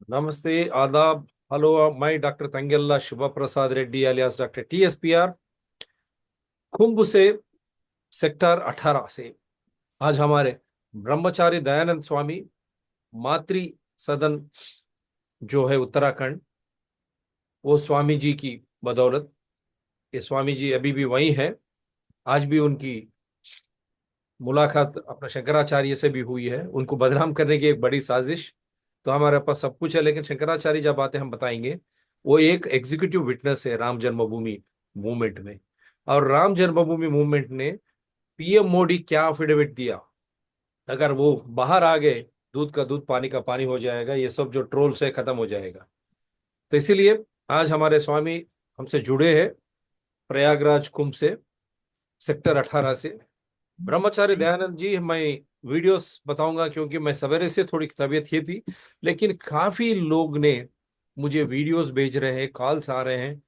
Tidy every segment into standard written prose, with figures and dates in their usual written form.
नमस्ते, आदाब। हेलो, मैं डॉक्टर तंगेल्ला शिवा प्रसाद रेड्डी alias डॉक्टर TSPR, कुंभ से, सेक्टर 18 से। आज हमारे ब्रह्मचारी दयानंद स्वामी मातृ सदन जो है उत्तराखंड, वो स्वामी जी की बदौलत, ये स्वामी जी अभी भी वही हैं। आज भी उनकी मुलाकात अपना शंकराचार्य से भी हुई है, उनको बदनाम करने की एक बड़ी साजिश। तो हमारे पास सब कुछ है, लेकिन शंकराचार्य जब आते हम बताएंगे। वो एक एग्जीक्यूटिव विटनेस है राम जन्मभूमि मूवमेंट में। और राम जन्मभूमि मूवमेंट ने PM मोदी क्या एफिडेविट दिया, अगर वो बाहर आ गए, दूध का दूध पानी का पानी हो जाएगा, ये सब जो ट्रोल्स है खत्म हो जाएगा। तो इसीलिए आज हमारे स्वामी हमसे जुड़े हैं, प्रयागराज कुंभ से, सेक्टर 18 से। ब्रह्मचारी दयानंद जी, मैं वीडियोस बताऊंगा क्योंकि मैं सवेरे से थोड़ी तबीयत ये थी, लेकिन काफी लोग ने मुझे वीडियोस भेज रहे हैं, कॉल्स आ रहे हैं।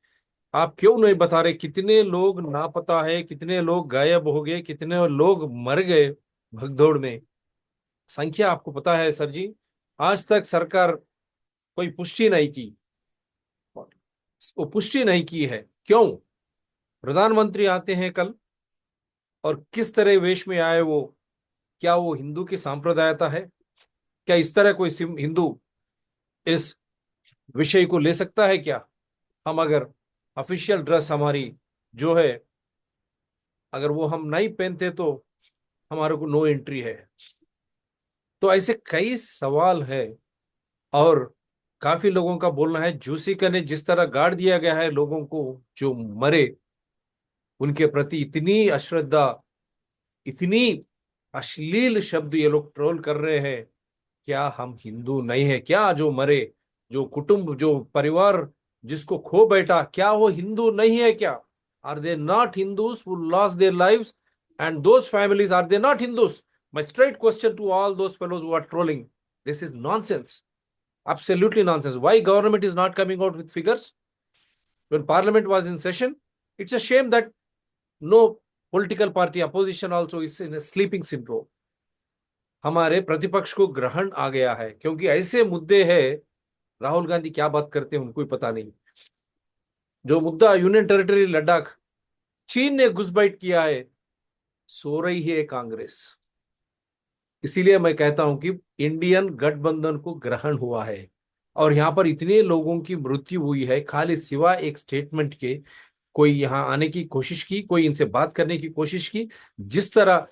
आप क्यों नहीं बता रहे कितने लोग लापता है, कितने लोग गायब हो गए, कितने लोग मर गए भगदौड़ में? संख्या आपको पता है सर जी? आज तक सरकार कोई पुष्टि नहीं की, वो पुष्टि नहीं की है। क्यों? प्रधानमंत्री आते हैं कल, और किस तरह वेश में आए वो? क्या वो हिंदू की सांप्रदायिकता है? क्या इस तरह कोई हिंदू इस विषय को ले सकता है क्या? हम अगर ऑफिशियल ड्रेस हमारी जो है, अगर वो हम नहीं पहनते तो हमारे को नो एंट्री है। तो ऐसे कई सवाल है। और काफी लोगों का बोलना है जूसी का ने जिस तरह गाड़ दिया गया है लोगों को, जो मरे, उनके प्रति इतनी अश्रद्धा, इतनी अश्लील शब्द ये लोग ट्रोल कर रहे हैं। क्या हम हिंदू नहीं है क्या? जो मरे, जो कुटुंब, जो परिवार जिसको खो बैठा, क्या वो हिंदू नहीं है क्या? Are they not Hindus who lost their lives? And those families, are they not Hindus? My straight question to all those fellows who are trolling, this is nonsense, absolutely nonsense. Why government is not coming out with figures when parliament was in session? It's a shame that no political party opposition also is in a sleeping syndrome. हमारे प्रतिपक्ष को ग्रहण आ गया है, क्योंकि ऐसे मुद्दे हैं। राहुल गांधी क्या बात करते हैं उनको ही पता नहीं। जो मुद्दा यूनियन टेरिटरी लद्दाख, चीन ने घुसपैठ किया है, सो रही है कांग्रेस। इसीलिए मैं कहता हूं कि इंडियन गठबंधन को ग्रहण हुआ है, और यहां पर इतने लोगों की मृत्यु हुई है खाली सिवाय एक स्टेटमेंट के। कोई यहां आने की कोशिश की, कोई इनसे बात करने की कोशिश की? जिस तरह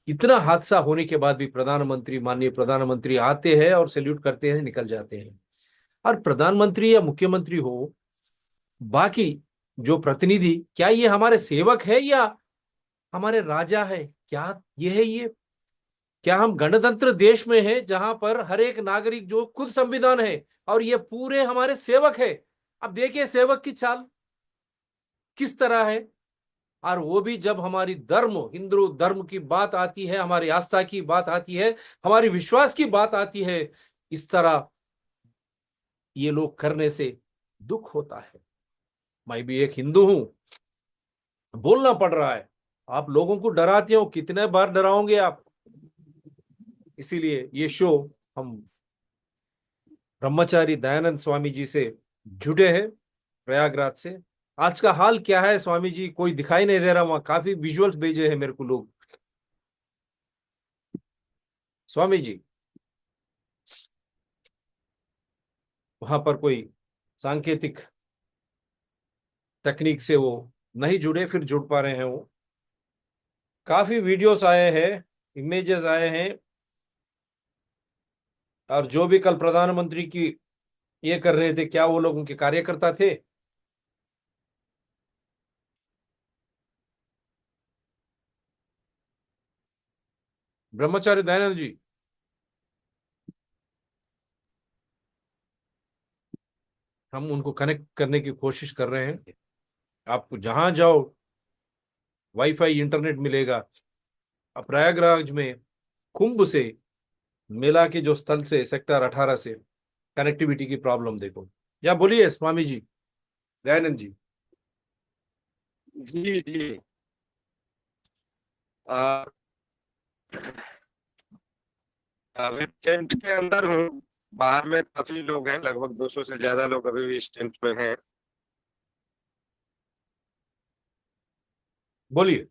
इतना हादसा होने के बाद भी प्रधानमंत्री, माननीय प्रधानमंत्री आते हैं और सैल्यूट करते हैं, निकल जाते हैं। और प्रधानमंत्री या मुख्यमंत्री हो, बाकी जो प्रतिनिधि, क्या ये हमारे सेवक है या हमारे राजा है? क्या ये है ये? क्या हम गणतंत्र देश में हैं जहां पर हर एक नागरिक जो खुद संविधान है, और ये पूरे हमारे सेवक है? अब देखिए सेवक की चाल किस तरह है। और वो भी जब हमारी धर्म, हिंदू धर्म की बात आती है, हमारी आस्था की बात आती है, हमारी विश्वास की बात आती है, इस तरह ये लोग करने से दुख होता है। मैं भी एक हिंदू हूं, बोलना पड़ रहा है। आप लोगों को डराते हो, कितने बार डराओगे आप? इसीलिए ये शो हम ब्रह्मचारी दयानंद स्वामी जी से जुड़े हैं, प्रयागराज से। आज का हाल क्या है स्वामी जी? कोई दिखाई नहीं दे रहा वहां, काफी विजुअल्स भेजे हैं मेरे को लोग। स्वामी जी, वहां पर कोई सांकेतिक तकनीक से वो नहीं जुड़े, फिर जुड़ पा रहे हैं वो। काफी वीडियोस आए हैं, इमेजेस आए हैं। और जो भी कल प्रधानमंत्री की ये कर रहे थे, क्या वो लोग उनके कार्यकर्ता थे? ब्रह्मचारी दयानंद जी, हम उनको कनेक्ट करने की कोशिश कर रहे हैं। आपको जहां जाओ वाईफाई इंटरनेट मिलेगा। अब प्रयागराज में कुंभ से, मेला के जो स्थल से, सेक्टर 18 से कनेक्टिविटी की प्रॉब्लम देखो। या बोलिए स्वामी जी, दयानंद जी। जी जी। आ, मैं टेंट के अंदर हूँ। बाहर में काफी लोग हैं, लगभग 200 से ज्यादा लोग अभी भी इस टेंट में हैं। बोलिए।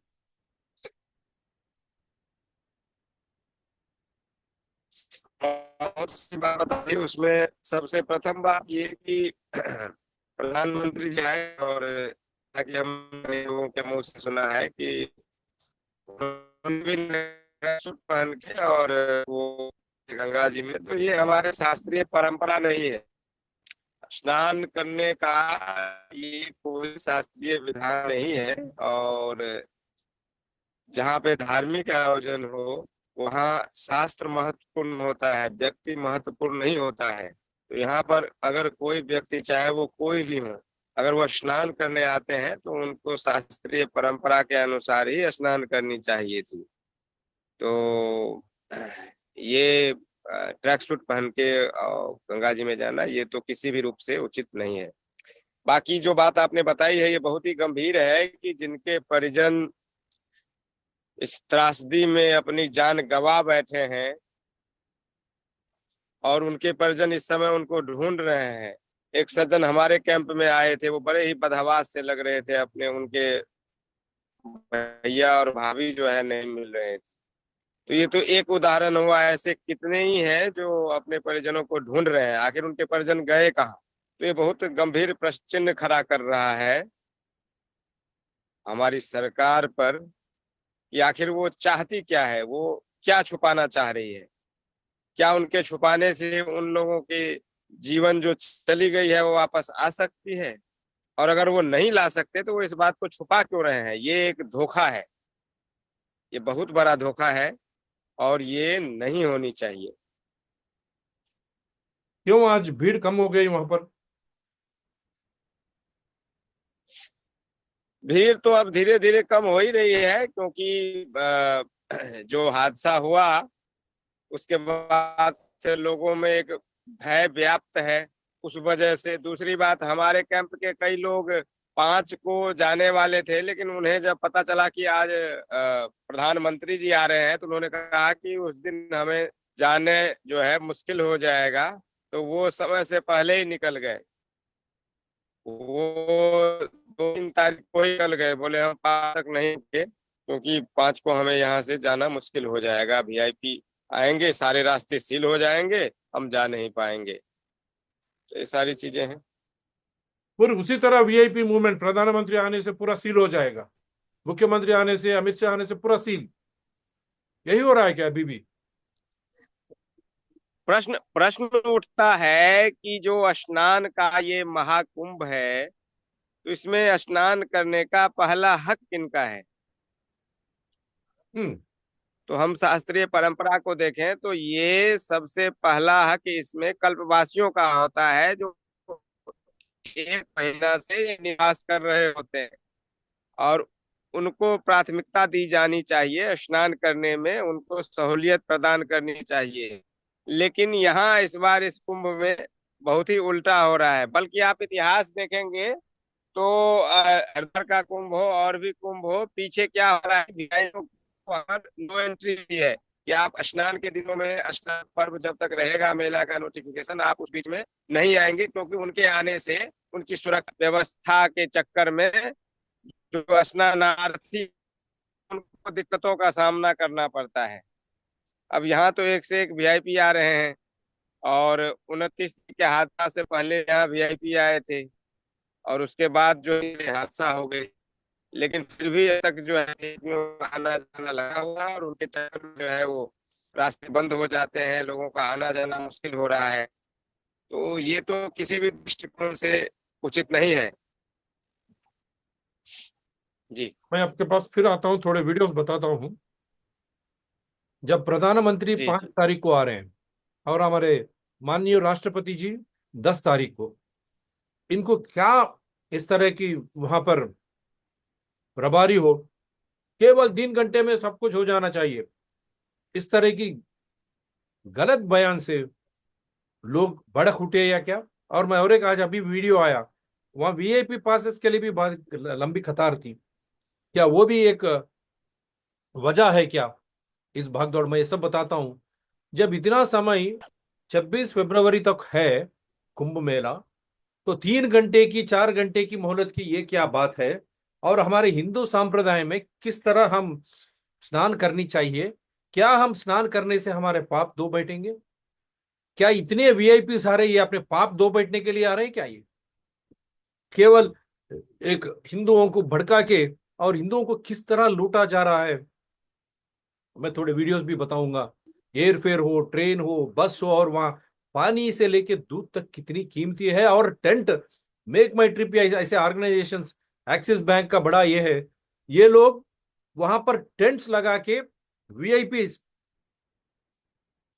बहुत सी बात बताइए, उसमें सबसे प्रथम बात ये कि प्रधानमंत्री जी आए, और ताकि हमने लोगों के मुंह से सुना है कि उन्होंने भी नया सूट पहन के और वो गंगा जी में, तो ये हमारे शास्त्रीय परंपरा नहीं है। स्नान करने का ये कोई शास्त्रीय विधान नहीं है। और जहाँ पे धार्मिक आयोजन हो, वहाँ शास्त्र महत्वपूर्ण होता है, व्यक्ति महत्वपूर्ण नहीं होता है। तो यहाँ पर अगर कोई व्यक्ति, चाहे वो कोई भी हो, अगर वह स्नान करने आते हैं तो उनको शास्त्रीय परंपरा के अनुसार ही स्नान करनी चाहिए थी। तो ये ट्रैक सूट पहन के गंगा जी में जाना, ये तो किसी भी रूप से उचित नहीं है। बाकी जो बात आपने बताई है, ये बहुत ही गंभीर है कि जिनके परिजन इस त्रासदी में अपनी जान गंवा बैठे हैं, और उनके परिजन इस समय उनको ढूंढ रहे हैं। एक सज्जन हमारे कैंप में आए थे, वो बड़े ही बदहवास से लग रहे थे, अपने उनके भैया और भाभी जो है नहीं मिल रहे थे। तो ये तो एक उदाहरण हुआ, ऐसे कितने ही हैं जो अपने परिजनों को ढूंढ रहे हैं, आखिर उनके परिजन गए कहाँ। तो ये बहुत गंभीर प्रश्न चिन्ह खड़ा कर रहा है हमारी सरकार पर, कि आखिर वो चाहती क्या है, वो क्या छुपाना चाह रही है। क्या उनके छुपाने से उन लोगों के जीवन जो चली गई है वो वापस आ सकती है? और अगर वो नहीं ला सकते तो वो इस बात को छुपा क्यों रहे हैं? ये एक धोखा है, ये बहुत बड़ा धोखा है, और ये नहीं होनी चाहिए। क्यों आज भीड़ कम हो गई वहां पर? भीड़ तो अब धीरे धीरे कम हो ही रही है, क्योंकि जो हादसा हुआ उसके बाद से लोगों में एक भय व्याप्त है। उस वजह से दूसरी बात, हमारे कैंप के कई लोग 5 को जाने वाले थे, लेकिन उन्हें जब पता चला कि आज प्रधानमंत्री जी आ रहे हैं, तो उन्होंने कहा कि उस दिन हमें जाने जो है मुश्किल हो जाएगा। तो वो समय से पहले ही निकल गए। वो 2-3 तारीख को ही निकल गए, बोले हम 5 तक नहीं रुके, क्योंकि 5 को हमें यहाँ से जाना मुश्किल हो जाएगा, वीआईपी आएंगे, सारे रास्ते सील हो जाएंगे, हम जा नहीं पाएंगे। तो ये सारी चीजें हैं। फिर उसी तरह वीआईपी मूवमेंट प्रधानमंत्री आने से पूरा सील हो जाएगा, मुख्यमंत्री आने से, अमित शाह आने से पूरा सील, यही हो रहा है क्या अभी भी? प्रश्न प्रश्न उठता है कि जो स्नान का ये महाकुंभ है, तो इसमें स्नान करने का पहला हक किनका है? हम्म। तो हम शास्त्रीय परंपरा को देखें तो ये सबसे पहला हक इसमें कल्पवासियों का होता है, जो 1 महीना से ये निवास कर रहे होते हैं, और उनको प्राथमिकता दी जानी चाहिए, स्नान करने में उनको सहूलियत प्रदान करनी चाहिए। लेकिन यहाँ इस बार इस कुंभ में बहुत ही उल्टा हो रहा है। बल्कि आप इतिहास देखेंगे तो हरिद्वार का कुंभ हो और भी कुंभ हो, पीछे क्या हो रहा है, भिखारियों को वहां नो एंट्री है, कि आप स्नान के दिनों में, स्नान पर्व जब तक रहेगा, मेला का नोटिफिकेशन, आप उस बीच में नहीं आएंगे, क्योंकि उनके आने से उनकी सुरक्षा व्यवस्था के चक्कर में जो स्नानार्थी, उनको दिक्कतों का सामना करना पड़ता है। अब यहाँ तो एक से एक वीआईपी आ रहे हैं, और 29 के हादसा से पहले यहाँ वीआईपी आए थे, और उसके बाद जो ये हादसा हो गई। लेकिन फिर भी अब तक जो है आना जाना लगा हुआ है, और उनके चक्कर में जो है वो रास्ते बंद हो जाते हैं, लोगों का आना जाना मुश्किल हो रहा है। तो ये तो किसी भी दृष्टिकोण से उचित नहीं है। जी मैं आपके पास फिर आता हूँ, थोड़े वीडियोस बताता हूँ। जब प्रधानमंत्री जी। पांच जी तारीख को आ रहे हैं और हमारे माननीय राष्ट्रपति जी 10 तारीख को, इनको क्या इस तरह की वहां पर प्रभारी हो, केवल 3 घंटे में सब कुछ हो जाना चाहिए, इस तरह की गलत बयान से लोग भड़क उठे या क्या? और मैं और एक आज अभी वीडियो आया, वहां वीआईपी पासेस के लिए भी बहुत लंबी कतार थी। क्या वो भी एक वजह है क्या इस भागदौड़ में? ये सब बताता हूं। जब इतना समय 26 फरवरी तक है कुंभ मेला। तो 3 घंटे की 4 घंटे की मोहलत की ये क्या बात है? और हमारे हिंदू संप्रदाय में किस तरह हम स्नान करनी चाहिए? क्या हम स्नान करने से हमारे पाप दो बैठेंगे? क्या इतने वीआईपी सारे ये अपने पाप दो बैठने के लिए आ रहे हैं क्या? ये केवल एक हिंदुओं को भड़का के और हिंदुओं को किस तरह लूटा जा रहा है, मैं थोड़े वीडियोस भी बताऊंगा। एयरफेयर हो, ट्रेन हो, बस हो, और वहां पानी से लेके दूध तक कितनी कीमती है। और टेंट, मेक माई ट्रिप या ऐसे ऑर्गेनाइजेशंस, एक्सिस बैंक का बड़ा ये है, ये लोग वहां पर टेंट्स लगा के वीआईपी,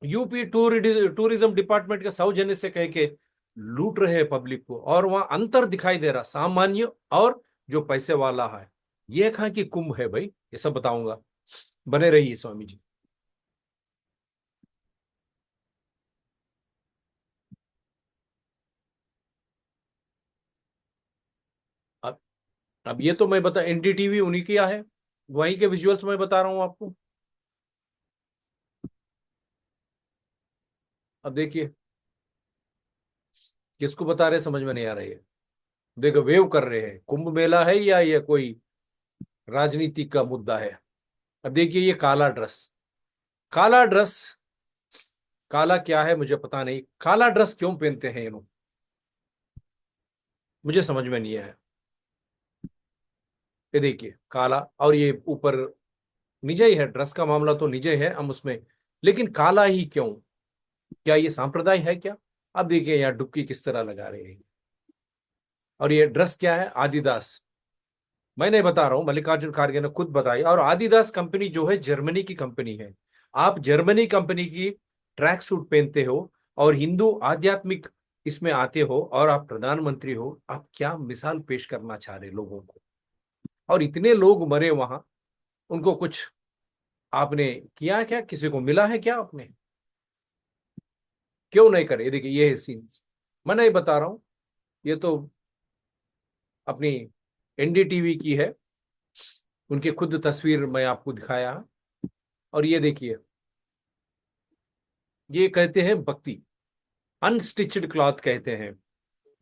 यूपी टूरिज्म डिपार्टमेंट के सौजन्य से कह के लूट रहे हैं पब्लिक को। और वहां अंतर दिखाई दे रहा सामान्य और जो पैसे वाला है। ये कहाँ की कुंभ है भाई? ये सब बताऊंगा, बने रहिए स्वामी जी। अब अब ये तो मैं बता, एनडीटीवी उन्हीं की है, वहीं के विजुअल्स मैं बता रहा हूं आपको। अब देखिए, किसको बता रहे समझ में नहीं आ रही है। देखो, वेव कर रहे हैं, कुंभ मेला है या ये कोई राजनीति का मुद्दा है? अब देखिए, ये काला ड्रेस, काला ड्रेस, काला क्या है मुझे पता नहीं, काला ड्रेस क्यों पहनते हैं ये लोग, मुझे समझ में नहीं आया। ये देखिए काला, और ये ऊपर निजे ही है, ड्रेस का मामला तो निजे है हम उसमें, लेकिन काला ही क्यों? क्या ये सांप्रदाय है क्या? अब देखिए यहाँ डुबकी किस तरह लगा रहे हैं। और ये ड्रेस क्या है? आदिदास, मैं नहीं बता रहा हूं, मल्लिकार्जुन खड़गे ने खुद बताई। और आदिदास कंपनी जो है जर्मनी की कंपनी है। आप जर्मनी कंपनी की ट्रैक सूट पहनते हो और हिंदू आध्यात्मिक इसमें आते हो, और आप प्रधानमंत्री हो, आप क्या मिसाल पेश करना चाह रहे लोगों को? और इतने लोग मरे वहां, उनको कुछ आपने किया क्या? किसी को मिला है क्या आपने? क्यों नहीं करे? देखिए ये है सीन्स, मैं नहीं बता रहा हूं, ये तो अपनी एनडीटीवी की है, उनकी खुद तस्वीर मैं आपको दिखाया। और ये देखिए, ये कहते हैं भक्ति, अनस्टिच्ड क्लॉथ कहते हैं,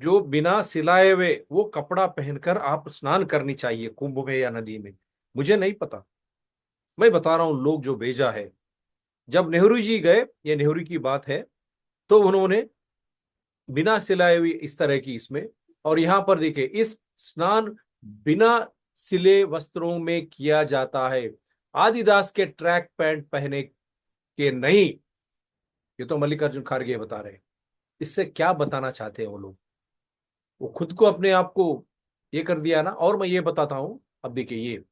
जो बिना सिलाए हुए वो कपड़ा पहनकर आप स्नान करनी चाहिए कुंभ में या नदी में। मुझे नहीं पता, मैं बता रहा हूं लोग जो भेजा है। जब नेहरू जी गए, ये नेहरू की बात है, तो उन्होंने बिना सिलाए हुई इस तरह की इसमें, और यहां पर देखिए इस स्नान बिना सिले वस्त्रों में किया जाता है, आदिदास के ट्रैक पैंट पहने के नहीं। ये तो मल्लिकार्जुन खड़गे बता रहे हैं। इससे क्या बताना चाहते हैं वो लोग? वो खुद को अपने आप को ये कर दिया ना। और मैं ये बताता हूं, अब देखिए ये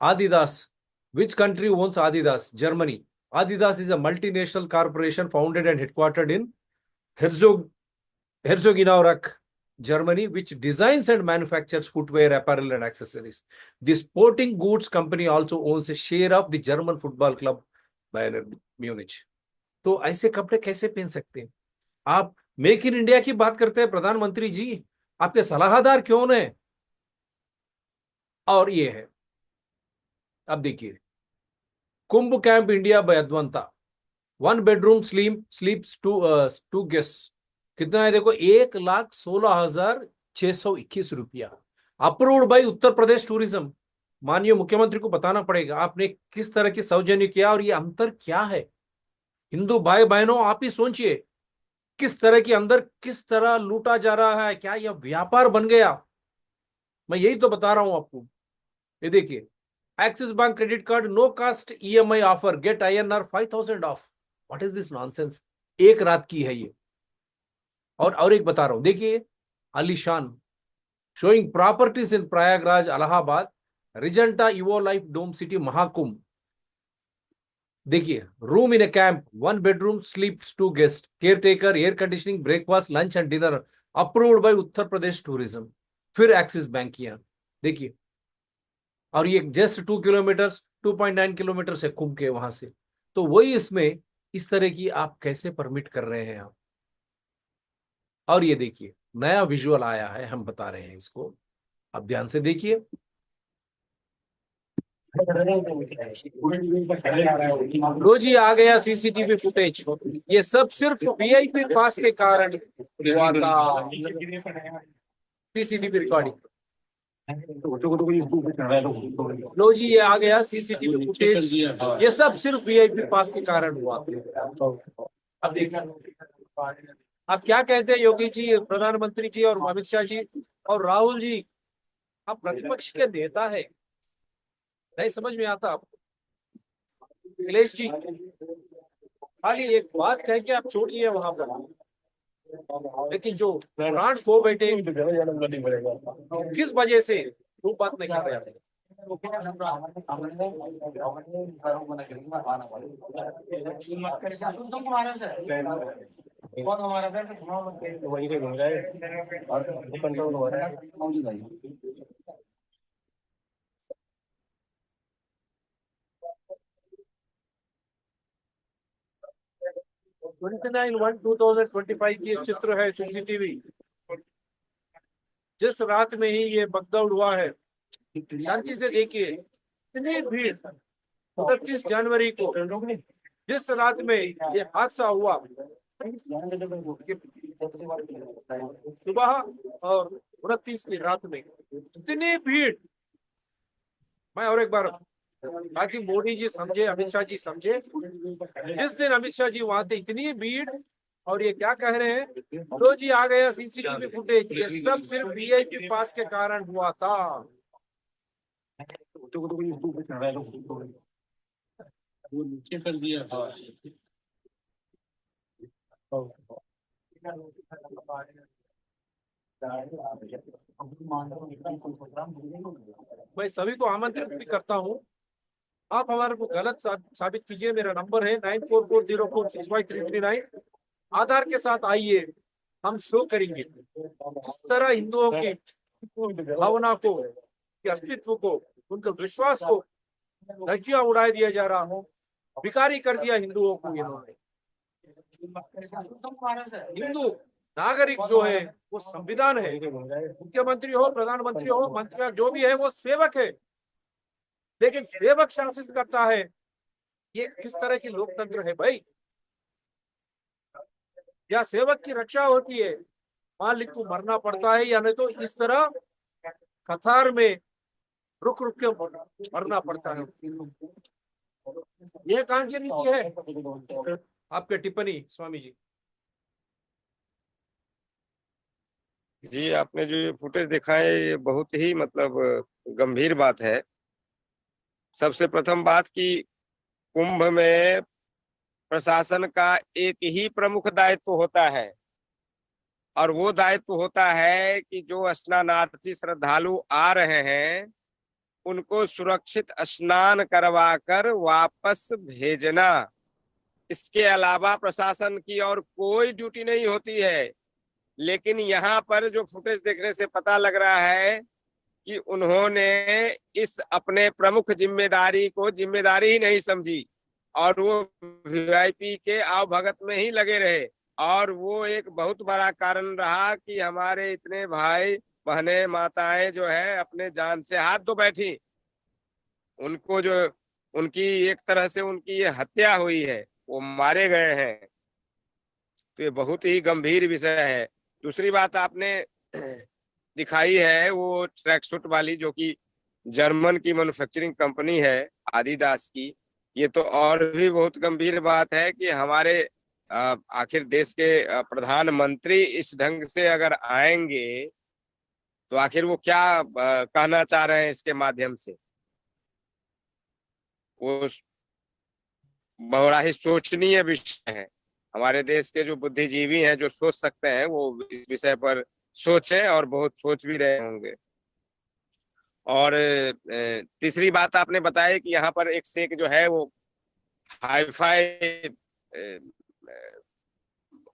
Adidas, which country owns Adidas? Germany. Adidas is a multinational corporation founded and headquartered in Herzog Herzogenaurach, Germany, which designs and manufactures footwear, apparel, and accessories. The sporting goods company also owns a share of the German football club Bayern Munich. तो ऐसे कपड़े कैसे पहन सकते हैं आप? Make in India की बात करते हैं प्रधानमंत्री जी, आपके सलाहदार क्यों है? और ये है, अब देखिए, Kumbh camp India by Advanta, 1 bedroom sleeps two guest, कितना है देखो, 1,16,621 रुपया। Approved by Uttar Pradesh tourism. माननीय मुख्यमंत्री को बताना पड़ेगा आपने किस तरह की सौजन्य किया, और ये अंतर क्या है? हिंदू भाई बहनों, आप ही सोचिए, किस तरह के अंदर किस तरह लूटा जा रहा है, क्या यह व्यापार बन गया? मैं यही तो बता रहा हूं आपको। ये देखिए, Axis bank credit card no cost EMI offer, get INR 5,000 off. What is this nonsense? एक रात की है ये। और एक बता रहा हूं, देखिए, आलिशान, showing properties in Prayagraj Allahabad, Regenta Evo Life Dome City Mahakumbh. देखिए, room in a camp, 1 bedroom sleeps two guest, care taker, air conditioning, breakfast, lunch and dinner, approved by Uttar Pradesh tourism. फिर एक्सिस बैंक किया, देखिए। और ये जस्ट 2 किलोमीटर, 2.9 किलोमीटर से कुंभ के वहां से। तो वही इसमें इस तरह की आप कैसे परमिट कर रहे हैं आप? और ये देखिए, नया विजुअल आया है, हम बता रहे हैं इसको, आप ध्यान से देखिए। लो जी, आ गया सीसीटीवी फुटेज। ये सब सिर्फ वीआईपी पास के कारण हुआ था। CCTV recording. लो जी, ये आ गया सीसीटीवी फुटेज। ये सब सिर्फ वीआईपी पास के कारण हुआ था। अब देखना आप क्या कहते हैं योगी जी, प्रधानमंत्री जी और अमित शाह जी और राहुल जी। आप प्रतिपक्ष के नेता है, नहीं समझ में आता आपको? अखिलेश जी, खाली एक बात कह के आप छोड़िए वहां पर, लेकिन जो प्राण खो बैठे किस वजह से वो बात नहीं कर रहे। वहीं पे घूम रहा है और कंट्रोल हो रहा है। 29/1/2025 की एक चित्र है सीसीटीवी। जिस रात में ही ये भगदड़ हुआ है, शांति से देखिए, इतनी भीड़। 29 जनवरी को जिस रात में ये हादसा हुआ, सुबह और 29 की रात में इतनी भीड़। मैं और एक बार, ताकि मोदी जी समझे, अमित शाह जी समझे, जिस दिन अमित शाह जी वहां थे इतनी भीड़, और ये क्या कह रहे हैं, तो जी आ गया सीसीटीवी फुटेज। ये सब सिर्फ वीआईपी पास के कारण हुआ था। वो नीचे कर दिया था। मैं सभी को आमंत्रित भी करता हूँ, आप हमारे को गलत साबित कीजिए। मेरा नंबर है 9440465339। आधार के साथ आइए, हम शो करेंगे किस तरह हिंदुओं की भावना को, के अस्तित्व को, उनके विश्वास को धज्जियां उड़ा दिया जा रहा हो, भिखारी कर दिया हिंदुओं को इन्होंने। हिंदू नागरिक जो है वो संविधान है। मुख्यमंत्री हो, प्रधानमंत्री हो, मंत्री जो भी है वो सेवक है, लेकिन सेवक शासित करता है। ये किस तरह की लोकतंत्र है भाई? या सेवक की रक्षा होती है, मालिक को मरना पड़ता है, या नहीं तो इस तरह कतार में रुक रुक के मरना पड़ता है। यह कौन सी नीति है? आपके टिप्पणी स्वामी जी। जी, आपने जो ये फुटेज देखा है ये बहुत ही मतलब गंभीर बात है। सबसे प्रथम बात कि कुंभ में प्रशासन का एक ही प्रमुख दायित्व होता है, और वो दायित्व होता है कि जो स्नानार्थी श्रद्धालु आ रहे हैं उनको सुरक्षित स्नान करवा कर वापस भेजना। इसके अलावा प्रशासन की और कोई ड्यूटी नहीं होती है। लेकिन यहाँ पर जो फुटेज देखने से पता लग रहा है कि उन्होंने इस अपने प्रमुख जिम्मेदारी को जिम्मेदारी ही नहीं समझी, और वो वीआईपी के आवभगत में ही लगे रहे। और वो एक बहुत बड़ा कारण रहा कि हमारे इतने भाई बहनें माताएं जो है अपने जान से हाथ धो बैठी। उनको जो उनकी एक तरह से उनकी ये हत्या हुई है, वो मारे गए हैं। तो ये बहुत ही गंभीर विषय है। दूसरी बात आपने दिखाई है वो ट्रैक सूट वाली, जो कि जर्मन की मैन्युफैक्चरिंग कंपनी है आदिदास की। ये तो और भी बहुत गंभीर बात है कि हमारे आखिर देश के प्रधानमंत्री इस ढंग से अगर आएंगे तो आखिर वो क्या कहना चाह रहे हैं इसके माध्यम से। वो बड़ा ही सोचनीय विषय है। हमारे देश के जो बुद्धिजीवी हैं जो सोच सकते हैं वो इस विषय पर सोचें, और बहुत सोच भी रहे होंगे। और तीसरी बात आपने बताया कि यहाँ पर एक से एक जो है वो हाईफाई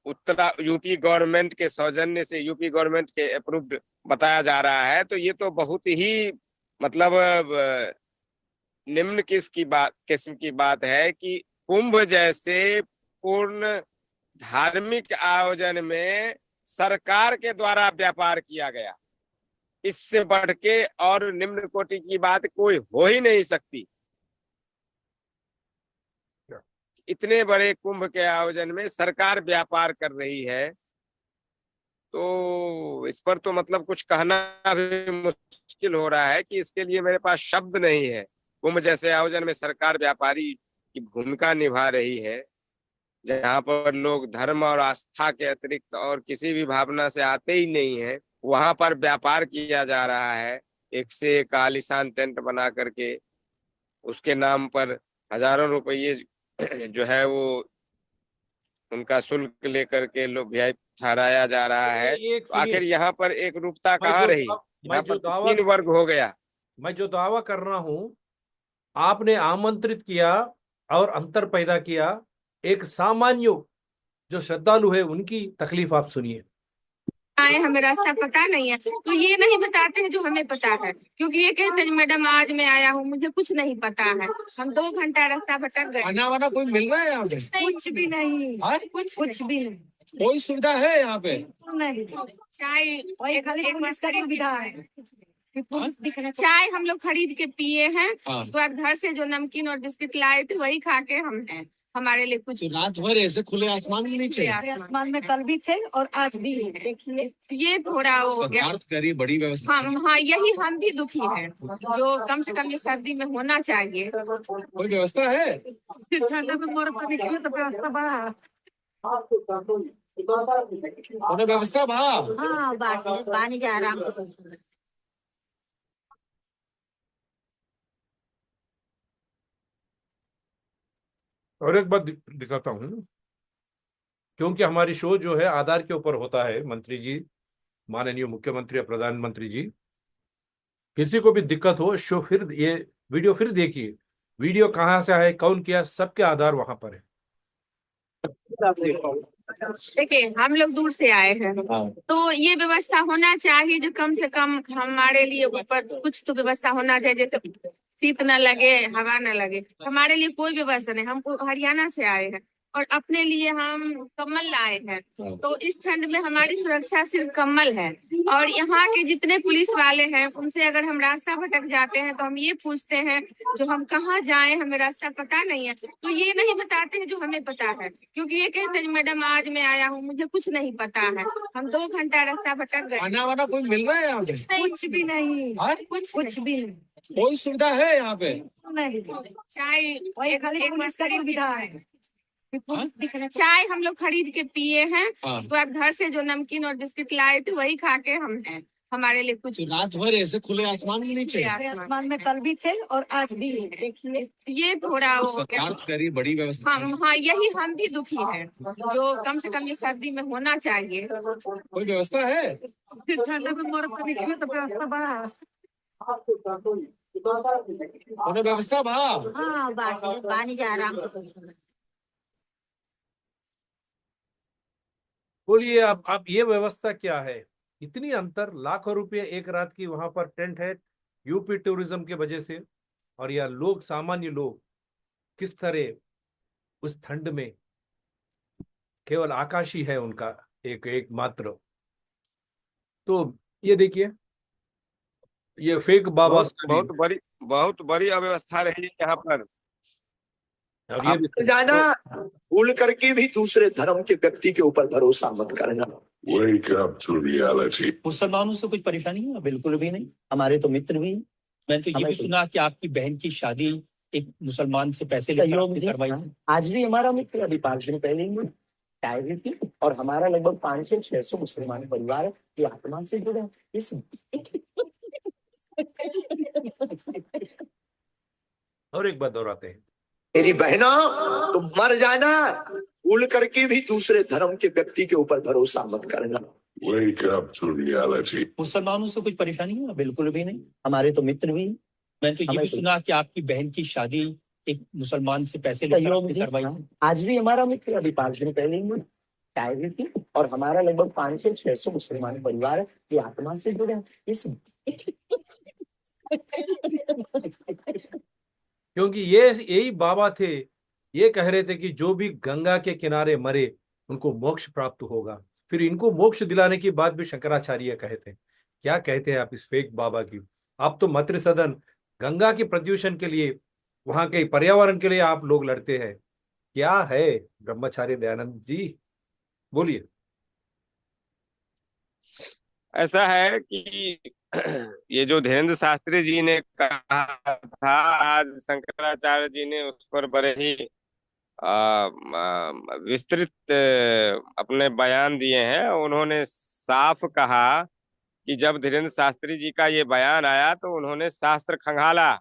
उत्तरा यूपी गवर्नमेंट के सौजन्य से, यूपी गवर्नमेंट के अप्रूव्ड बताया जा रहा है। तो ये तो बहुत ही मतलब निम्न किस्म की बात है कि कुंभ जैसे पूर्ण धार्मिक आयोजन में सरकार के द्वारा व्यापार किया गया। इससे बढ़ के और निम्न कोटि की बात कोई हो ही नहीं सकती। इतने बड़े कुंभ के आयोजन में सरकार व्यापार कर रही है, तो इस पर तो मतलब कुछ कहना भी मुश्किल हो रहा है कि इसके लिए मेरे पास शब्द नहीं है। कुंभ जैसे आयोजन में सरकार व्यापारी की भूमिका निभा रही है, जहां पर लोग धर्म और आस्था के अतिरिक्त और किसी भी भावना से आते ही नहीं है, वहां पर व्यापार किया जा रहा है। एक से एक आलीशान टेंट बना करके उसके नाम पर हजारों रुपये जो है वो उनका शुल्क लेकर के लोग वीआईपी ठहराया जा रहा है। एक तो सुनिए, आखिर यहाँ पर एक रूपता मैं कहाँ जो रही? मैं यहाँ पर जो तो दावा तीन वर्ग हो गया। मैं जो दावा कर रहा हूं, आपने आमंत्रित किया और अंतर पैदा किया। एक सामान्य जो श्रद्धालु है उनकी तकलीफ आप सुनिए। आए हमें रास्ता पता नहीं है तो ये नहीं बताते हैं जो हमें पता है, क्योंकि ये कहते हैं मैडम आज मैं आया हूँ मुझे कुछ नहीं पता है। हम 2 घंटा रास्ता भटक गए। खाना वाना कोई मिल रहा है यहाँ पे? कुछ भी नहीं। हाँ? कुछ भी नहीं। कोई सुविधा है यहाँ पे? नहीं। चाय हाँ? चाय हम लोग खरीद के पिए हैं। हाँ। उसके बाद घर से जो नमकीन और बिस्किट लाए थे वही खा के हम हैं। हमारे लिए कुछ तो रात भर ऐसे खुले आसमान में नीचे? आसमान में कल भी थे और आज भी हैं। देखिए ये थोड़ा वो हो गया। सरकार तो कह रही है बड़ी व्यवस्था। हाँ यही हम भी दुखी हैं, जो कम से कम ये सर्दी में होना चाहिए। कोई व्यवस्था है? ठंडा में मरता देखिए तो व्यवस्था बा। उन्हें व्यवस्था वहाँ? हाँ पानी जा आराम से। और एक बात दिखाता हूं, क्योंकि हमारी शो जो है आधार के ऊपर होता है। मंत्री जी, माननीय मुख्यमंत्री या प्रधानमंत्री जी, किसी को भी दिक्कत हो, शो फिर ये वीडियो फिर देखिए। वीडियो कहाँ से आए, कौन किया, सबके आधार वहां पर है। देखिए हम लोग दूर से आए हैं, तो ये व्यवस्था होना चाहिए जो कम से कम हमारे लिए ऊपर कुछ तो व्यवस्था होना चाहिए, जैसे शीत न लगे हवा न लगे। हमारे लिए कोई व्यवस्था नहीं। हम हरियाणा से आए हैं और अपने लिए हम कम्बल लाए हैं, तो इस ठंड में हमारी सुरक्षा सिर्फ कम्बल है। और यहाँ के जितने पुलिस वाले हैं उनसे अगर हम रास्ता भटक जाते हैं तो हम ये पूछते हैं जो हम कहाँ जाएं, हमें रास्ता पता नहीं है। तो ये नहीं बताते हैं जो हमें पता है, क्योंकि ये कहते हैं मैडम आज मैं आया हूँ मुझे कुछ नहीं पता है। हम 2 घंटा रास्ता भटक गए। खाना वाना कोई मिल रहा है यहाँ पे? कुछ भी नहीं। हाँ? कुछ भी नहीं। कोई सुविधा है यहाँ पे? नहीं। चाय सुविधा है। चाय हम लोग खरीद के पिए हैं। हाँ। उसके बाद घर से जो नमकीन और बिस्किट लाए थे वही खा के हम हैं। हमारे लिए कुछ तो रात भर ऐसे खुले आसमान में नीचे? आसमान में कल भी थे और आज भी हैं। देखिए ये थोड़ा वो हो गया। सरकार तो कह रही है बड़ी व्यवस्था। हाँ यही हम भी दुखी हैं, जो कम से कम ये सर्दी में होना चाहिए। कोई व्यवस्था है? ठंडा में मरता देखिए तो व्यवस्था बा। उन्हें व्यवस्था वहाँ? हाँ पानी जा आराम से। बोलिए अब ये व्यवस्था क्या है? इतनी अंतर, लाखों रुपए एक रात की वहां पर टेंट है यूपी टूरिज्म के वजह से। और यह लोग, सामान्य लोग, किस तरह उस ठंड में, केवल आकाश ही है उनका एक एक मात्र। तो ये देखिए, ये फेक बाबा बहुत साहब। बहुत बड़ी अव्यवस्था रही है यहाँ पर। और ये भी जाना भूल करके भी दूसरे धर्म के व्यक्ति के ऊपर भरोसा मत करना। Wake up to reality. मुसलमानों से कुछ परेशानी है? बिल्कुल भी नहीं, हमारे तो मित्र भी हैं। मैंने तो ये भी सुना कि आपकी बहन की शादी एक मुसलमान से पैसे लेकर करवाई थी। आज भी हमारा मित्र अभी 5 दिन पहले ही चाय भी थी, और हमारा लगभग 500-600 मुसलमान परिवार है जो आत्मा से जुड़े हैं। इस और एक बात दोहराते हैं, तेरी बहना तुम मर जाना भूल करके भी दूसरे धर्म के व्यक्ति के ऊपर भरोसा मत करना। Wake up to reality. मुसलमानों से कुछ परेशानी है? बिल्कुल भी नहीं, हमारे तो मित्र भी हैं। मैंने तो ये भी सुना कि आपकी बहन की शादी एक मुसलमान से पैसे लेकर करवाई थी। आज भी हमारा मित्र अभी 5 दिन पहले ही चाय भी थी, और हमारा लगभग 500-600 मुसलमान परिवार है जो आत्मा से जुड़े हैं। इस क्योंकि ये यही बाबा थे, ये कह रहे थे कि जो भी गंगा के किनारे मरे उनको मोक्ष प्राप्त होगा। फिर इनको मोक्ष दिलाने की बात भी शंकराचार्य कहे थे। क्या कहते हैं आप इस फेक बाबा की? आप तो मंत्री सदन गंगा के प्रदूषण के लिए, वहां के पर्यावरण के लिए आप लोग लड़ते हैं। क्या है ब्रह्मचारी दयानंद जी, बोलिए। ऐसा है कि ये जो धीरेन्द्र शास्त्री जी ने कहा था, आज शंकराचार्य जी ने उस पर बड़े ही विस्तृत अपने बयान दिए हैं। उन्होंने साफ कहा कि जब धीरेन्द्र शास्त्री जी का ये बयान आया तो उन्होंने शास्त्र खंगाला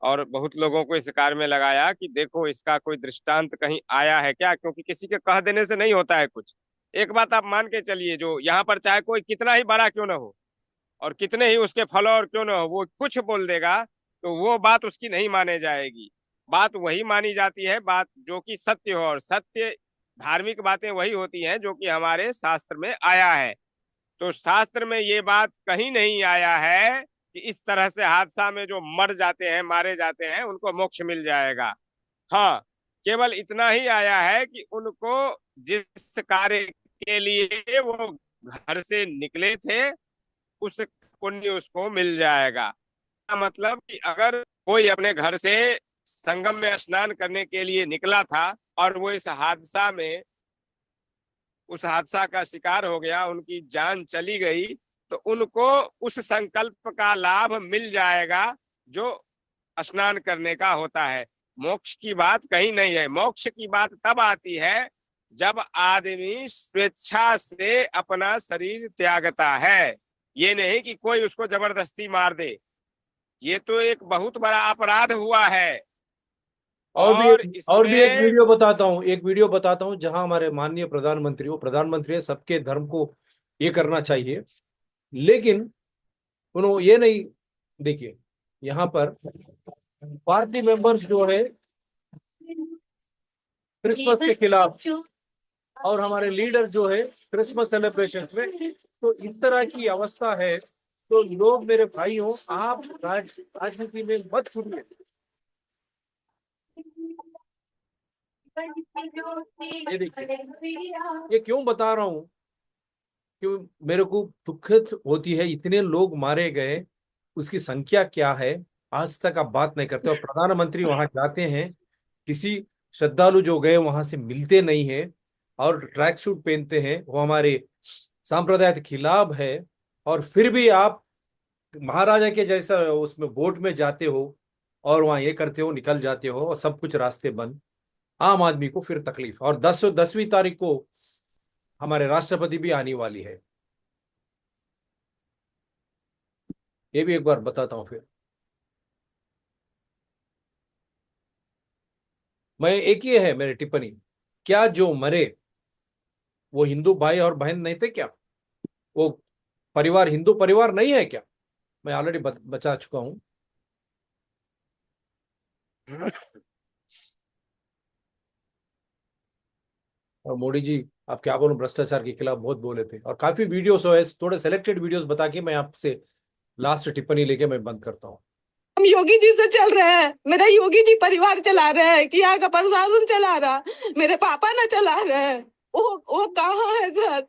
और बहुत लोगों को इस कार्य में लगाया कि देखो इसका कोई दृष्टांत कहीं आया है क्या, क्योंकि किसी के कह देने से नहीं होता है कुछ। एक बात आप मान के चलिए, जो यहाँ पर चाहे कोई कितना ही बड़ा क्यों ना हो और कितने ही उसके फॉलोअर क्यों ना हो, वो कुछ बोल देगा तो वो बात उसकी नहीं माने जाएगी। बात वही मानी जाती है, बात जो कि सत्य हो, और सत्य धार्मिक बातें वही होती हैं जो कि हमारे शास्त्र में आया है। तो शास्त्र में ये बात कहीं नहीं आया है कि इस तरह से हादसा में जो मर जाते हैं, मारे जाते हैं, उनको मोक्ष मिल जाएगा। हाँ, केवल इतना ही आया है कि उनको जिस कार्य के लिए वो घर से निकले थे उस पुण्य उसको मिल जाएगा। मतलब कि अगर कोई अपने घर से संगम में स्नान करने के लिए निकला था और वो इस हादसा में उस हादसा का शिकार हो गया, उनकी जान चली गई, तो उनको उस संकल्प का लाभ मिल जाएगा जो स्नान करने का होता है। मोक्ष की बात कहीं नहीं है। मोक्ष की बात तब आती है जब आदमी स्वेच्छा से अपना शरीर त्यागता है, ये नहीं कि कोई उसको जबरदस्ती मार दे। ये तो एक बहुत बड़ा अपराध हुआ है। और भी एक इसमें वीडियो बताता हूँ, एक वीडियो बताता हूँ जहां हमारे माननीय प्रधानमंत्री, वो प्रधानमंत्री है, सबके धर्म को ये करना चाहिए, लेकिन उन्होंने ये नहीं, देखिए यहाँ पर पार्टी मेंबर्स जो है क्रिसमस के खिलाफ और हमारे लीडर जो है क्रिसमस सेलिब्रेशन में, तो इस तरह की अवस्था है। तो लोग, मेरे भाई हो, आप राजनीति में मत छूटिए। ये देखिए, ये क्यों बता रहा हूँ, क्यों मेरे को दुखद होती है, इतने लोग मारे गए, उसकी संख्या क्या है आज तक आप बात नहीं करते। और प्रधानमंत्री वहां जाते हैं, किसी श्रद्धालु जो गए वहां से मिलते नहीं है और ट्रैक सूट पहनते हैं, वो हमारे सांप्रदाय के खिलाफ है। और फिर भी आप महाराजा के जैसा उसमें बोट में जाते हो और वहां ये करते हो, निकल जाते हो और सब कुछ रास्ते बंद। आम आदमी को फिर तकलीफ। और 10वीं तारीख को हमारे राष्ट्रपति भी आने वाली है, ये भी एक बार बताता हूं। फिर मैं, एक ही है मेरी टिप्पणी, क्या जो मरे वो हिंदू भाई और बहन नहीं थे क्या? वो परिवार हिंदू परिवार नहीं है क्या? मैं ऑलरेडी बचा चुका हूं। और मोदी जी, आप क्या बोलूं, भ्रष्टाचार के खिलाफ बहुत बोले थे, और काफी वीडियोस है, थोड़े सेलेक्टेड वीडियोस बता के मैं आपसे लास्ट टिप्पणी लेके मैं बंद करता हूं। हम योगी जी से चल रहे हैं, मेरा योगी जी परिवार चला रहे हैं कि यहाँ का प्रशासन चला रहा, मेरे पापा ना चला रहे हैं। वो कहाँ है सर?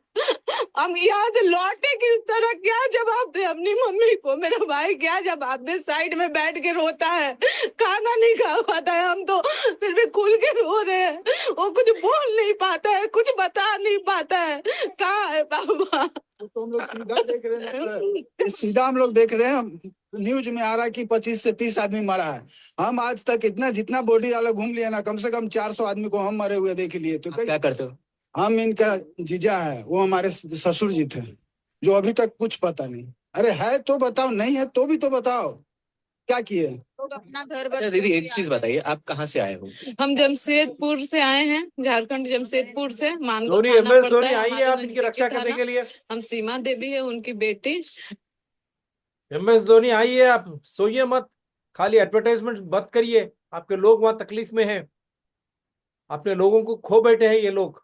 हम यहाँ से लौटे किस तरह? क्या जवाब दे अपनी मम्मी को? मेरा भाई क्या जवाब दे? साइड में बैठ के रोता है, खाना नहीं खा पाता है, हम तो फिर भी खुल के रो रहे हैं। वो कुछ बोल नहीं पाता है, कुछ बता नहीं पाता है। कहाँ है पापा? तो हम लोग सीधा देख रहे हैं सर, सीधा हम लोग देख रहे हैं, न्यूज में आ रहा है कि 25 से 30 आदमी मरा है। हम आज तक इतना जितना बॉडी वाला घूम लिया ना, कम से कम 400 आदमी को हम मरे हुए देख लिए। तो क्या करते हो? हम इनका जीजा है, वो हमारे ससुर जी थे, जो अभी तक कुछ पता नहीं। अरे है तो बताओ, नहीं है तो भी तो बताओ क्या किए। लोग अपना घर अच्छा दीदी, एक चीज बताइए, आप कहाँ से आए हो? हम जमशेदपुर से आए हैं, झारखंड जमशेदपुर से। मानगो धोनी, थाना MS पड़ता धोनी है आई है हमारे आप इनकी नजदीकी रक्षा करने थाना। के लिए। हम सीमा देवी है उनकी बेटी। MS धोनी आई है, आप सोइए मत, खाली एडवर्टाइजमेंट मत करिए, आपके लोग वहां तकलीफ में हैं, अपने लोगों को खो बैठे हैं ये लोग।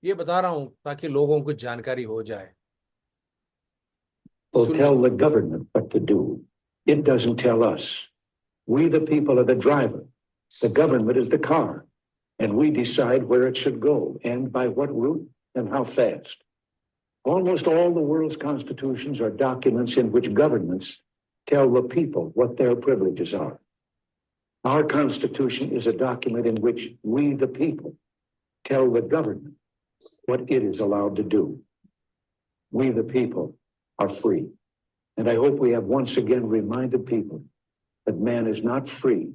ये बता रहा हूं ताकि लोगों को जानकारी हो जाए। Will tell the government what to do. It doesn't tell us. We, the people, are the driver. The government is the car. And we decide where it should go and by what route and how fast. Almost all the world's constitutions are documents in which governments tell the people what their privileges are. Our Constitution is a document in which we, the people, tell the government what it is allowed to do. We, the people, are free. And I hope we have once again reminded people that man is not free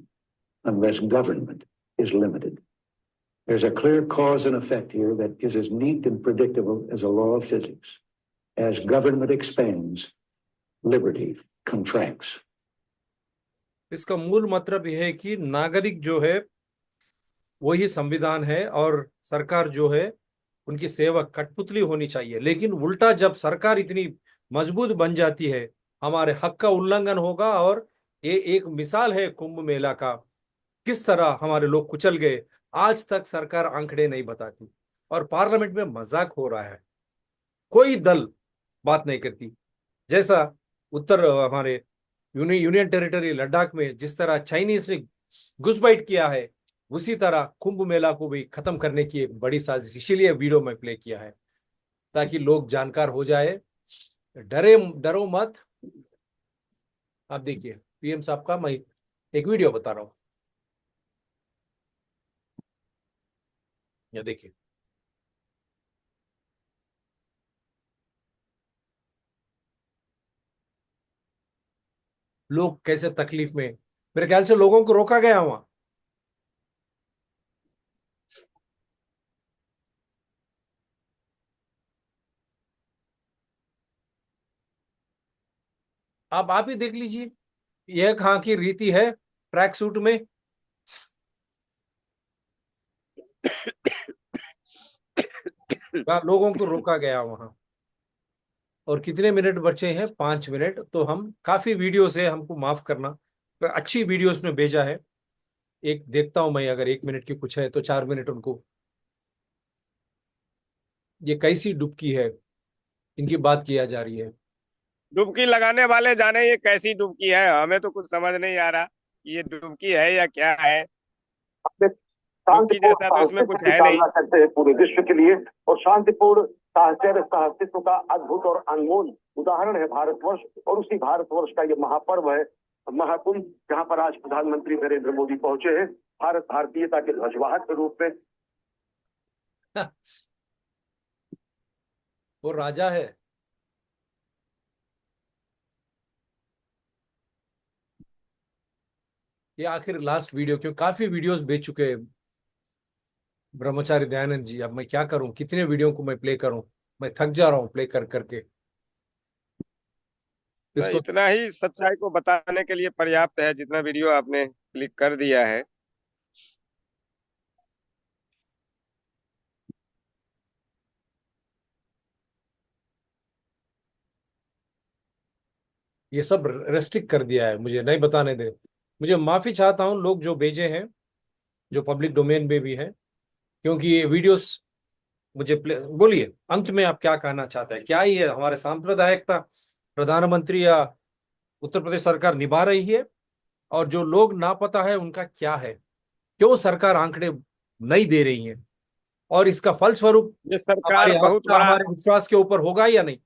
unless government is limited. There's a clear cause and effect here that is as neat and predictable as a law of physics. As government expands, liberty contracts. इसका मूल मतलब यह है कि नागरिक जो है वही संविधान है और सरकार जो है उनकी सेवक कठपुतली होनी चाहिए। लेकिन उल्टा जब सरकार इतनी मजबूत बन जाती है हमारे हक का उल्लंघन होगा। और ये एक मिसाल है कुंभ मेला का, किस तरह हमारे लोग कुचल गए। आज तक सरकार आंकड़े नहीं बताती और पार्लियामेंट में मजाक हो रहा है, कोई दल बात नहीं करती। जैसा उत्तर हमारे यूनियन टेरिटरी लद्दाख में जिस तरह चाइनीज ने घुसपैठ किया है, उसी तरह कुंभ मेला को भी खत्म करने की एक बड़ी साजिश, इसीलिए वीडियो में प्ले किया है ताकि लोग जानकार हो जाए। डरो मत। आप देखिए पीएम साहब का मैं एक वीडियो बता रहा हूं, ये देखिए। लोग कैसे तकलीफ में, मेरे ख्याल से लोगों को रोका गया वहां। आप ही देख लीजिए, यह कहाँ की रीति है ट्रैक सूट में। लोगों को रोका गया वहां। और कितने मिनट बचे हैं? 5 मिनट। तो हम काफी वीडियो से, हमको माफ करना, तो अच्छी वीडियोस में भेजा है। एक देखता हूं मैं, अगर 1 मिनट की कुछ है तो 4 मिनट उनको। ये कैसी डुबकी है इनकी बात किया जा रही है। डुबकी लगाने वाले जाने ये कैसी डुबकी है, हमें तो कुछ समझ नहीं आ रहा ये डुबकी है या क्या है। डुबकी जैसा तो इसमें कुछ है नहीं। सकते हैं पूरे विश्व के लिए। और शांतिपूर्ण साहसित्व का अद्भुत और अनमोल उदाहरण है भारतवर्ष। और उसी भारतवर्ष का ये महापर्व है महाकुंभ, जहां पर आज प्रधानमंत्री नरेंद्र मोदी पहुंचे हैं भारत भारतीयता के ध्वजवाहक के रूप में। वो राजा है। ये आखिर लास्ट वीडियो, क्यों काफी वीडियोस भेज चुके हैं ब्रह्मचारी दयानंद जी। अब मैं क्या करूं, कितने वीडियो को मैं प्ले करूं, मैं थक जा रहा हूं प्ले कर करके। इसको इतना ही सच्चाई को बताने के लिए पर्याप्त है जितना वीडियो आपने क्लिक कर दिया है। ये सब रेस्ट्रिक्ट कर दिया है, मुझे नहीं बताने दे। मुझे माफी चाहता हूं लोग जो भेजे हैं, जो पब्लिक डोमेन में भी है, क्योंकि ये वीडियोस मुझे बोलिए अंत में आप क्या कहना चाहते हैं? क्या ये हमारे सांप्रदायिकता प्रधानमंत्री या उत्तर प्रदेश सरकार निभा रही है? और जो लोग नापता है उनका क्या है? क्यों सरकार आंकड़े नहीं दे रही है? और इसका फलस्वरूप ये सरकार बहुत बड़ा, हमारे विश्वास के ऊपर होगा या नहीं?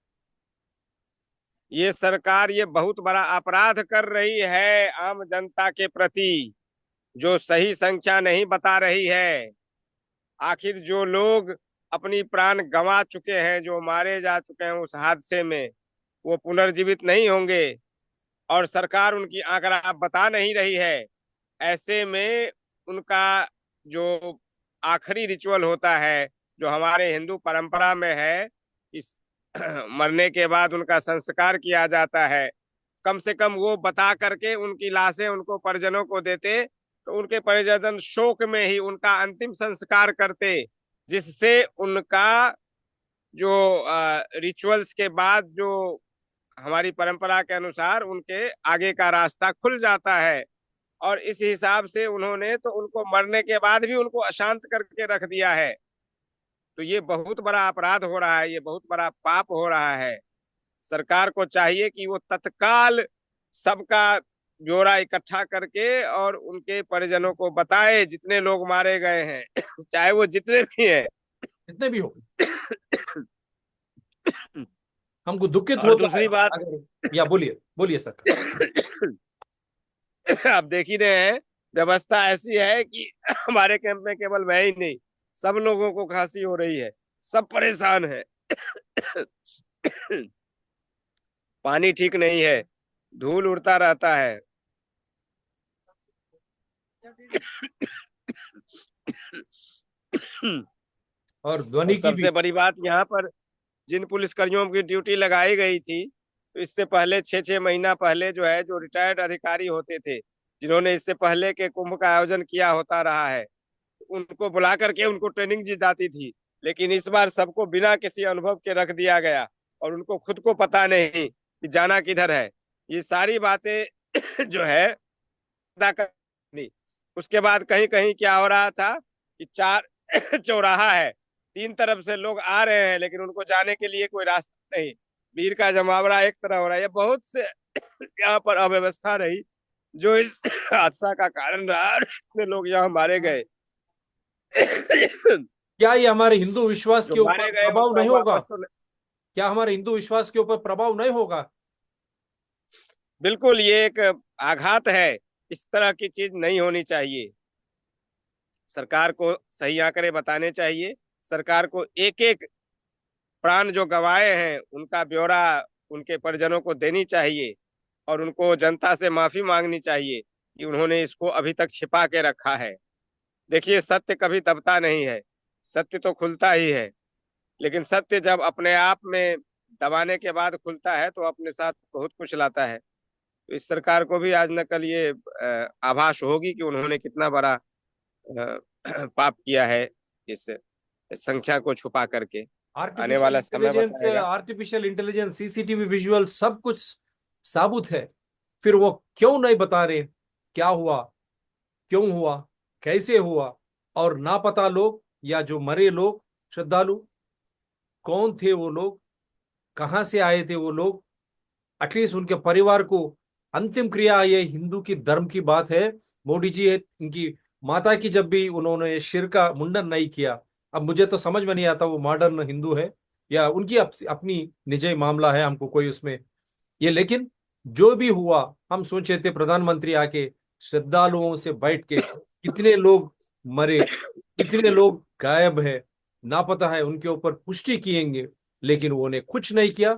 ये सरकार ये बहुत बड़ा अपराध कर रही है आम जनता के प्रति, जो सही संख्या नहीं बता रही है। आखिर जो लोग अपनी प्राण गंवा चुके हैं, जो मारे जा चुके हैं उस हादसे में, वो पुनर्जीवित नहीं होंगे और सरकार उनकी आंकड़ा बता नहीं रही है। ऐसे में उनका जो आखिरी रिचुअल होता है, जो हमारे हिंदू परंपरा में है, इस मरने के बाद उनका संस्कार किया जाता है, कम से कम वो बता करके उनकी लाशें उनको परिजनों को देते तो उनके परिजन शोक में ही उनका अंतिम संस्कार करते, जिससे उनका जो रिचुअल्स के बाद जो हमारी परंपरा के अनुसार उनके आगे का रास्ता खुल जाता है। और इस हिसाब से उन्होंने तो उनको मरने के बाद भी उनको अशांत करके रख दिया है। तो ये बहुत बड़ा अपराध हो रहा है, ये बहुत बड़ा पाप हो रहा है। सरकार को चाहिए कि वो तत्काल सबका ब्यौरा इकट्ठा करके और उनके परिजनों को बताए, जितने लोग मारे गए हैं चाहे वो जितने भी हैं। जितने भी हो, हमको दुखित और होता है दूसरी बात, अगर, या बोलिए बोलिए सर। आप देख ही रहे हैं, व्यवस्था ऐसी है कि हमारे कैंप में केवल मैं ही नहीं, सब लोगों को खांसी हो रही है, सब परेशान है। पानी ठीक नहीं है, धूल उड़ता रहता है। और और ध्वनि की भी। सबसे बड़ी बात, यहाँ पर जिन पुलिसकर्मियों की ड्यूटी लगाई गई थी, तो इससे पहले 6-6 महीना पहले जो है, जो रिटायर्ड अधिकारी होते थे, जिन्होंने इससे पहले के कुंभ का आयोजन किया होता रहा है, उनको बुला करके उनको ट्रेनिंग दी जाती थी। लेकिन इस बार सबको बिना किसी अनुभव के रख दिया गया, और उनको खुद को पता नहीं कि जाना किधर है। ये सारी बातें जो है अदा करनी। उसके बाद कहीं कहीं क्या हो रहा था कि 4 चौराहा है, 3 तरफ से लोग आ रहे हैं, लेकिन उनको जाने के लिए कोई रास्ता नहीं। भीड़ का जमावड़ा एक तरह हो रहा है। ये बहुत से यहाँ पर अव्यवस्था रही, जो इस हादसा का कारण रहा, और इतने लोग यहाँ मारे गए। क्या ये हमारे हिंदू विश्वास जो के ऊपर मारे गए प्रभाव उनको नहीं होगा? वापस तो क्या हमारे हिंदू विश्वास के ऊपर प्रभाव नहीं होगा? बिल्कुल, ये एक आघात है। इस तरह की चीज नहीं होनी चाहिए। सरकार को सही आंकड़े बताने चाहिए। सरकार को एक एक प्राण जो गंवाए हैं उनका ब्यौरा उनके परिजनों को देनी चाहिए, और उनको जनता से माफी मांगनी चाहिए कि उन्होंने इसको अभी तक छिपा के रखा है। देखिए, सत्य कभी दबता नहीं है, सत्य तो खुलता ही है। लेकिन सत्य जब अपने आप में दबाने के बाद खुलता है, तो अपने साथ बहुत कुछ लाता है। तो इस सरकार को भी आज न कल ये आभास होगी कि उन्होंने कितना बड़ा पाप किया है, इस संख्या को छुपा करके। आने वाला समय बताएगा। आर्टिफिशियल इंटेलिजेंस, सीसीटीवी विजुअल, सब कुछ साबुत है, फिर वो क्यों नहीं बता रहे? क्या हुआ, क्यों हुआ, कैसे हुआ? और नापता लोग या जो मरे लोग, श्रद्धालु, कौन थे वो लोग, कहां से आए थे वो लोग? एटलीस्ट उनके परिवार को अंतिम क्रिया, ये हिंदू की धर्म की बात है। मोदी जी इनकी माता की जब भी उन्होंने सिर का मुंडन नहीं किया, अब मुझे तो समझ में नहीं आता वो मॉडर्न हिंदू है या उनकी अपनी निजी मामला है, हमको कोई उसमें ये। लेकिन जो भी हुआ, हम सोचे थे प्रधानमंत्री आके श्रद्धालुओं से बैठ के कितने लोग मरे, कितने लोग गायब है, नापता है, उनके ऊपर पुष्टि किएंगे, लेकिन उन्होंने कुछ नहीं किया।